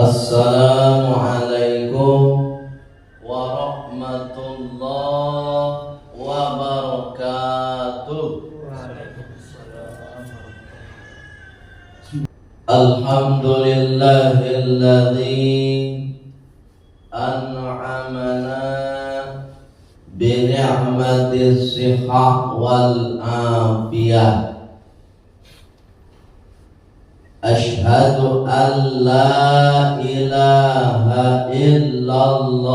Assalamualaikum warahmatullahi wabarakatuh. Alhamdulillahilladzi an'amana bi ni'matis shihah wal afiyah. Ashhadu an la ilaha illallah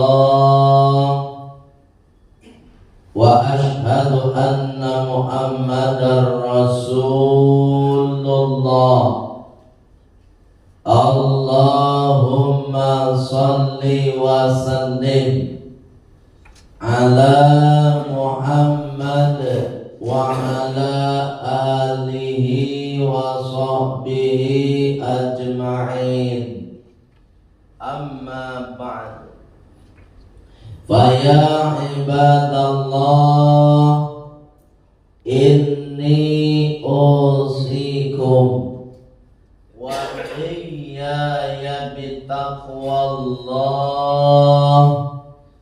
wa ashhadu anna Muhammadar Rasulullah. Allahumma salli wa sallim ala Muhammad wa ala alihi wa sahbihi ajma'in. Amma ba'd. Faya ibadallah, inni usikum wa iyaya bitaqwallah,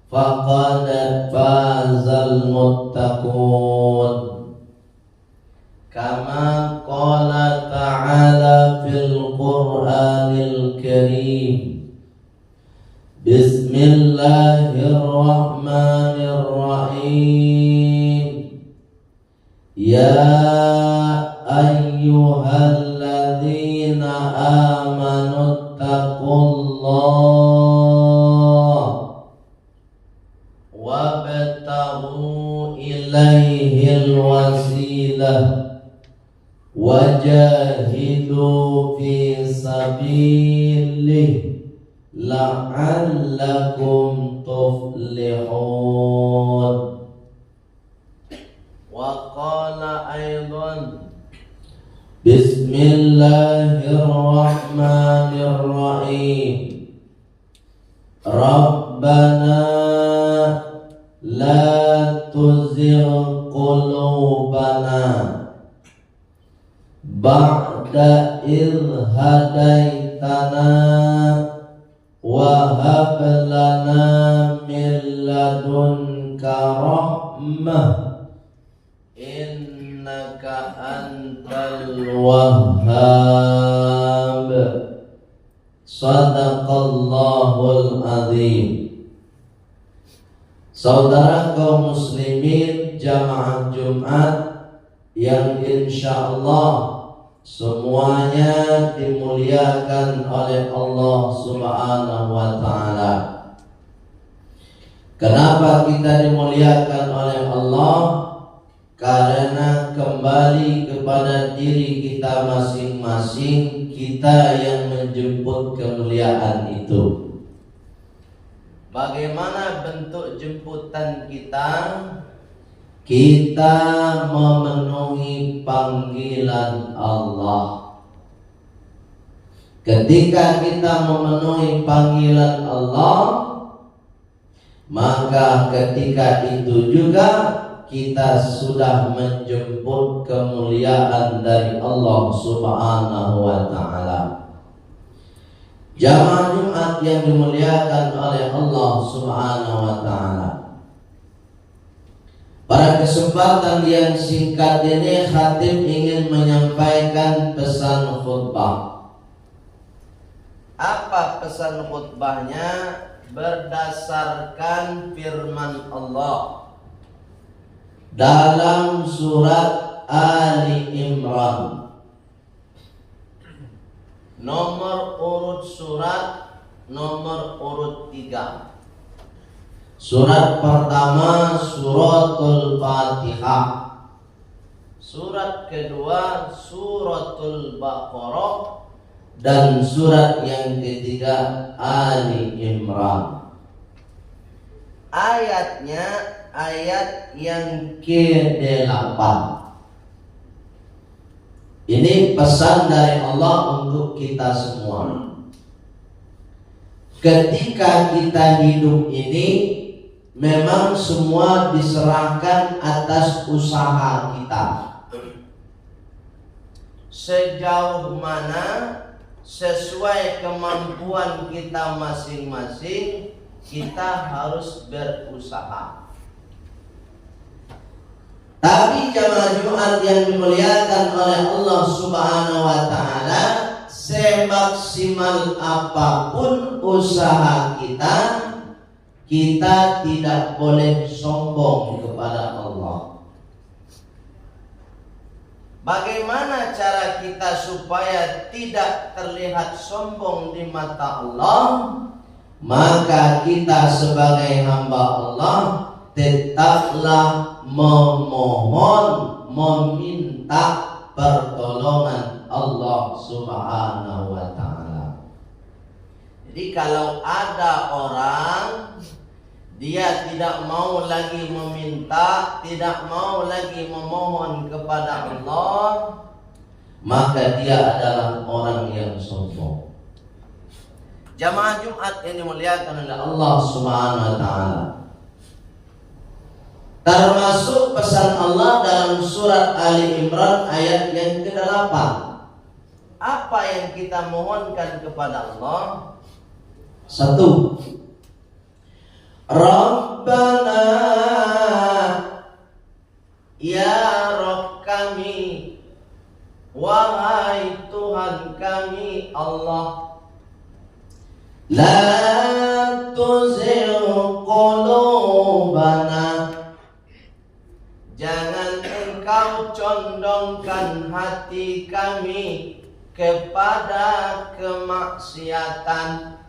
faqad fazal muttaqun. Kama qala ta'ala fil Qur'anil Karim. Bismillahirrahmanirrahim. Ya ayyuhalladzina amanu taqullah wabtaghu ilaihil wasilah wajahidu fi sabilihi la'allakum tuflihun. Wa qala aidan Bismillahirrahmanirrahim. Rabbana la tuzigh qulubana ba'da idh hadaitana wa hab lana min ladunka rahmah innaka antal wahhab. Sadaqallahul azim. Saudara kaum muslimin jamaah Jumat yang insyaallah semuanya dimuliakan oleh Allah Subhanahu wa ta'ala. Kenapa kita dimuliakan oleh Allah? Karena kembali kepada diri kita masing-masing, kita yang menjemput kemuliaan itu. Bagaimana bentuk jemputan kita? Kita memenuhi panggilan Allah. Ketika kita memenuhi panggilan Allah, maka ketika itu juga kita sudah menjemput kemuliaan dari Allah Subhanahu wa ta'ala. Jamaah Jumat yang dimuliakan oleh Allah Subhanahu wa ta'ala, pada kesempatan yang singkat ini khatib ingin menyampaikan pesan khutbah. Apa pesan khutbahnya? Berdasarkan firman Allah dalam surat Ali Imran, nomor urut surat nomor urut 3. Surat pertama suratul Fatihah, surat kedua suratul Baqarah, dan surat yang ketiga Ali Imran. Ayatnya ayat yang ke-8. Ini pesan dari Allah untuk kita semua. Ketika kita hidup ini memang semua diserahkan atas usaha kita. Sejauh mana sesuai kemampuan kita masing-masing, kita harus berusaha. Tapi jamaah Jumat yang dimuliakan oleh Allah Subhanahu wa taala, semaksimal apapun usaha kita, kita tidak boleh sombong kepada Allah. Bagaimana cara kita supaya tidak terlihat sombong di mata Allah? Maka kita sebagai hamba Allah tetaplah memohon, meminta pertolongan Allah Subhanahu wa taala. Jadi kalau ada orang dia tidak mau lagi meminta, tidak mau lagi memohon kepada Allah, maka dia adalah orang yang sombong. Jamaah Jumat yang dimuliakan oleh Allah Subhanahu wa taala, termasuk pesan Allah dalam surat Ali Imran ayat yang ke-8. Apa yang kita mohonkan kepada Allah? 1. Rabbana, ya Rabb kami, wahai Tuhan kami Allah, la tuzigh qulubana, jangan engkau condongkan hati kami kepada kemaksiatan.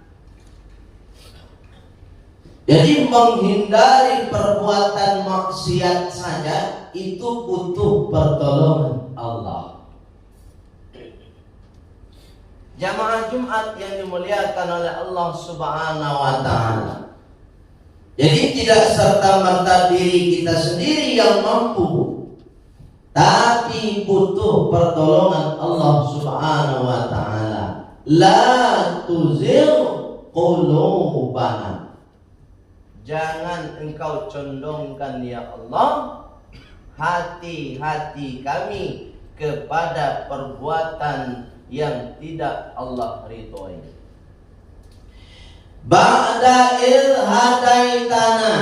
Jadi menghindari perbuatan maksiat saja itu butuh pertolongan Allah. Jamaah Jumat yang dimuliakan oleh Allah Subhanahu wa taala, jadi tidak serta-merta diri kita sendiri yang mampu, tapi butuh pertolongan Allah Subhanahu wa taala. La tuzigh qulubana, jangan engkau condongkan ya Allah hati-hati kami kepada perbuatan yang tidak Allah ridhoi. Ba'da il hadaitana,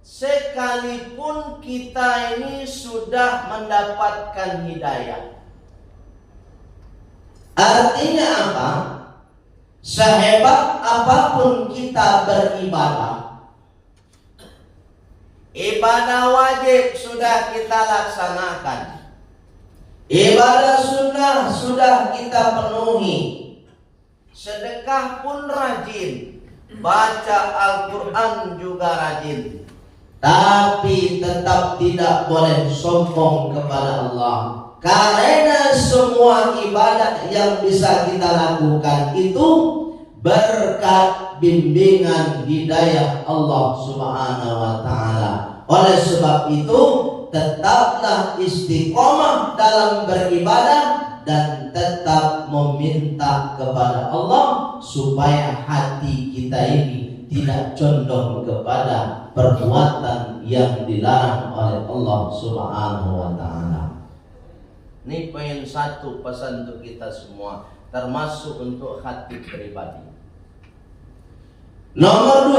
sekalipun kita ini sudah mendapatkan hidayah. Artinya apa? Sehebat apapun kita beribadah, ibadah wajib sudah kita laksanakan, ibadah sunnah sudah kita penuhi, sedekah pun rajin, baca Al-Quran juga rajin, tapi tetap tidak boleh sombong kepada Allah. Karena semua ibadah yang bisa kita lakukan itu berkat bimbingan hidayah Allah Subhanahu wa taala. Oleh sebab itu, tetaplah istiqomah dalam beribadah dan tetap meminta kepada Allah supaya hati kita ini tidak condong kepada perbuatan yang dilarang oleh Allah Subhanahu wa taala. Ini poin 1 pesan untuk kita semua, termasuk untuk hati pribadi. Nomor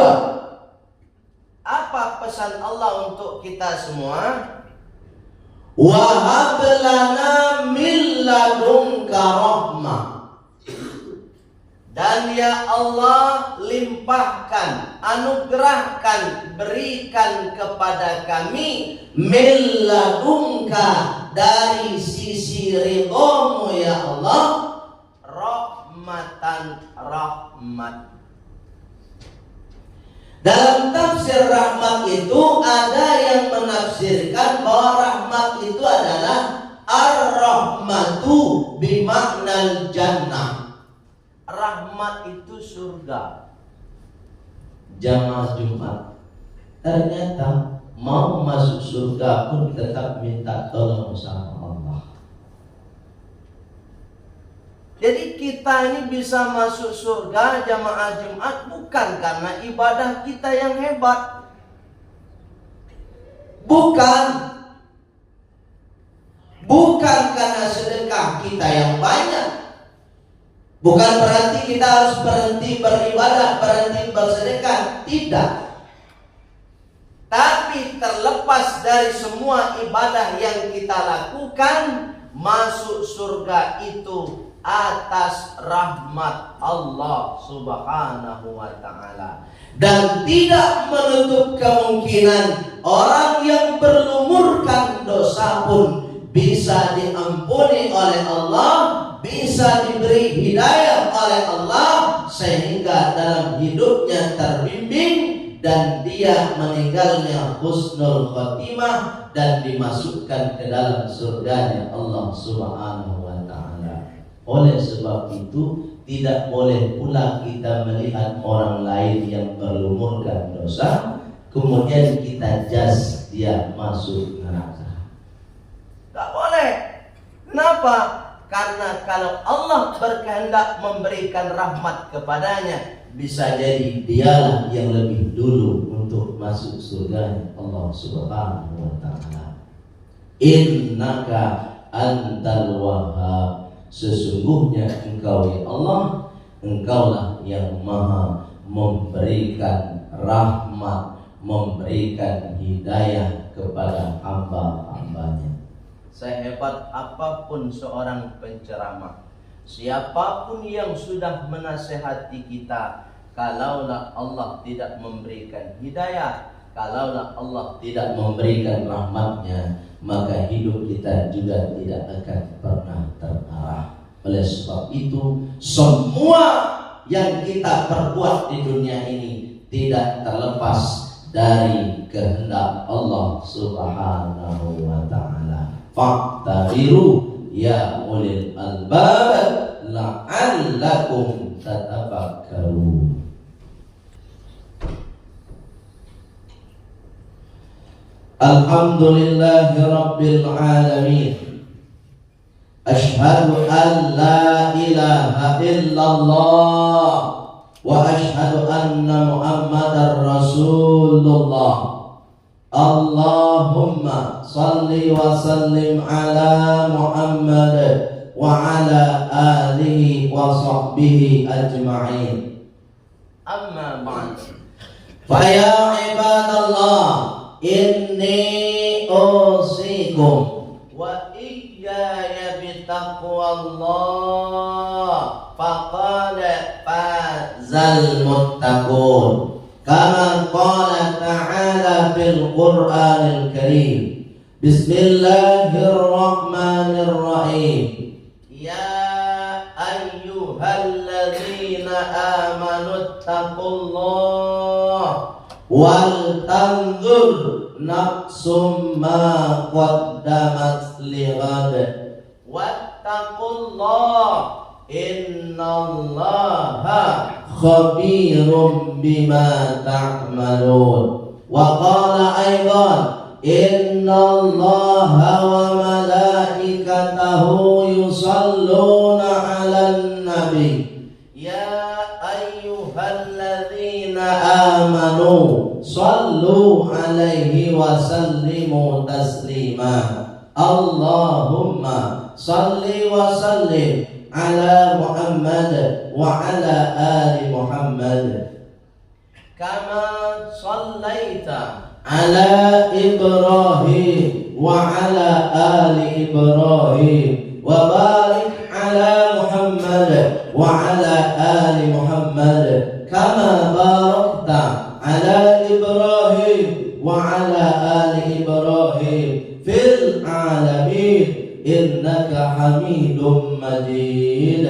2, apa pesan Allah untuk kita semua? Wahab lana min ladunka rahmah, dan ya Allah limpahkan, anugerahkan, berikan kepada kami min ladunka, dari sisi ridhamu ya Allah, rahmatan, rahmat. Dalam tafsir rahmat itu ada yang menafsirkan bahwa rahmat itu adalah ar-rahmatu bimaknal jannah. Rahmat itu surga. Jamaah Jumat, ternyata mau masuk surga pun tetap minta tolong sama Allah. Jadi kita ini bisa masuk surga jamaah Jumat bukan karena ibadah kita yang hebat, bukan karena sedekah kita yang banyak, Bukan berarti kita harus berhenti beribadah, berhenti bersedekah, tidak. Tapi terlepas dari semua ibadah yang kita lakukan, masuk surga itu atas rahmat Allah Subhanahu wa ta'ala. Dan tidak menutup kemungkinan orang yang berlumurkan dosa pun bisa diampuni oleh Allah, bisa diberi hidayah oleh Allah, sehingga dalam hidupnya terbimbing dan dia meninggalnya husnul khotimah dan dimasukkan ke dalam surganya Allah Subhanahu wa ta'ala. Oleh sebab itu tidak boleh pula kita melihat orang lain yang berlumurkan dosa kemudian kita judge dia masuk neraka. Tak boleh. Kenapa? Karena kalau Allah berkehendak memberikan rahmat kepadanya, bisa jadi dialah yang lebih dulu untuk masuk surga Allah Subhanahu wa ta'ala. Innaka antal wahhab. Sesungguhnya engkau ya Allah, engkaulah yang maha memberikan rahmat, memberikan hidayah kepada hamba-hambanya. Sehebat apapun seorang penceramah, siapapun yang sudah menasehati kita, kalaulah Allah tidak memberikan hidayah, kalaulah Allah tidak memberikan rahmatnya, maka hidup kita juga tidak akan pernah terarah. Oleh sebab itu, semua yang kita perbuat di dunia ini tidak terlepas dari kehendak Allah Subhanahu wa ta'ala. Fa'tabiru ya ulil albab la'allakum tatafakkarun. Alhamdulillahi Rabbil Alamin. Ashhadu an la ilaha illallah wa ashhadu anna Muhammadar Rasulullah. Allahumma salli wa sallim ala Muhammad wa ala alihi wa sahbihi ajma'in. Amma ba'd. Fa ya ibadallah, inni usikum wa iyaya bitaqwallah faqala fazal muttaqun kama qala ta'ala fil Qur'anil Karim. Bismillahirrahmanirrahim. Ya ayyuhalladzina amanu taqullah wal tanzur nafsum ma qaddamat lighad wattaqullah innallaha khabirum bima ta'malun. Wa qala aidan innallaha wa malaikatahu yusalluna 'alan nabi ya ayyuhalladzina amanu sallu alaihi wa sallimu taslima. Allahumma salli wa sallim ala Muhammad wa ala ali Muhammad kama sallaita ala Ibrahim wa ala ali Ibrahim wa barik ala Muhammad wa ala ali Muhammad kama barakta ala Ibrahim wa ala ali Ibrahim fil alamin innaka Hamidum Majid.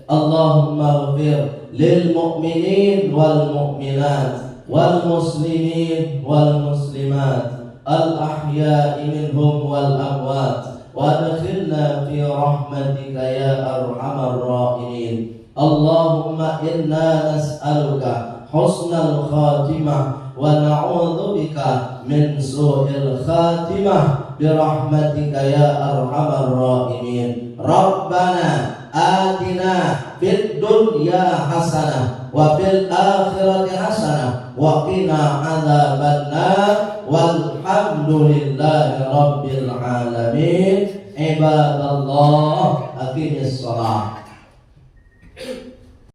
Allahumma ighfir lil mu'minin wal mu'minat wal muslimin wal muslimat al ahya'i minhum wal amwat wa adkhilna fi rahmatika ya arhamar rahimin. Allahumma inna nas'aluka husnal khatimah wa na'udzu bika min su'il khatimah bi rahmatika ya arhamar rahimin. Rabbana atina fid dunya hasanah wa fil akhirati hasanah wa qina adzabannar walhamdulillahi rabbil alamin. Ibadallah, aqimis shalah.